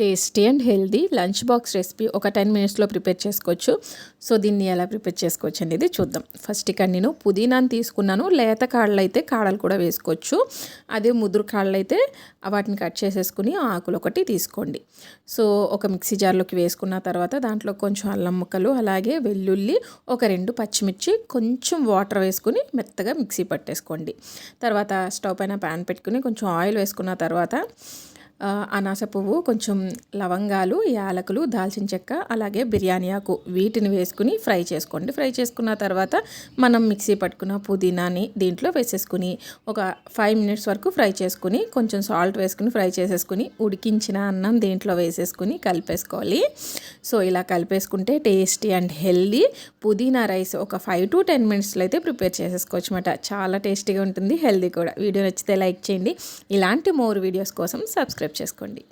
Tasty and healthy lunch box recipe ఒక 10 మినిట్స్లో prepare చేసుకోవచ్చు. సో దీన్ని ఎలా ప్రిపేర్ చేసుకోవచ్చు అనేది చూద్దాం. ఫస్ట్ ఇక్కడ నేను పుదీనాను తీసుకున్నాను. లేత కాడలు అయితే కాడలు కూడా వేసుకోవచ్చు. అదే ముదురు కాడలు అయితే వాటిని కట్ చేసేసుకుని ఆకులు ఒకటి తీసుకోండి. సో ఒక మిక్సీ జార్లోకి వేసుకున్న తర్వాత దాంట్లో కొంచెం అల్లం ముక్కలు, అలాగే వెల్లుల్లి, ఒక 2 పచ్చిమిర్చి, కొంచెం వాటర్ వేసుకుని మెత్తగా మిక్సీ పట్టేసుకోండి. తర్వాత స్టవ్ పైన ప్యాన్ పెట్టుకుని కొంచెం ఆయిల్ వేసుకున్న తర్వాత అనాస పువ్వు, కొంచెం లవంగాలు, యాలకులు, దాల్చిన చెక్క, అలాగే బిర్యానీ ఆకు వీటిని వేసుకుని ఫ్రై చేసుకోండి. ఫ్రై చేసుకున్న తర్వాత మనం మిక్సీ పట్టుకున్న పుదీనాని దీంట్లో వేసేసుకుని ఒక 5 మినిట్స్ వరకు ఫ్రై చేసుకుని కొంచెం సాల్ట్ వేసుకుని ఫ్రై చేసేసుకుని ఉడికించిన అన్నం దీంట్లో వేసేసుకుని కలిపేసుకోవాలి. సో ఇలా కలిపేసుకుంటే టేస్టీ అండ్ హెల్దీ పుదీనా రైస్ ఒక 5 to 10 మినిట్స్లో అయితే ప్రిపేర్ చేసేసుకోవచ్చు అన్నమాట. చాలా టేస్టీగా ఉంటుంది, హెల్దీ కూడా. వీడియో నచ్చితే లైక్ చేయండి. ఇలాంటి మోర్ వీడియోస్ కోసం సబ్స్క్రైబ్ చేసుకోండి.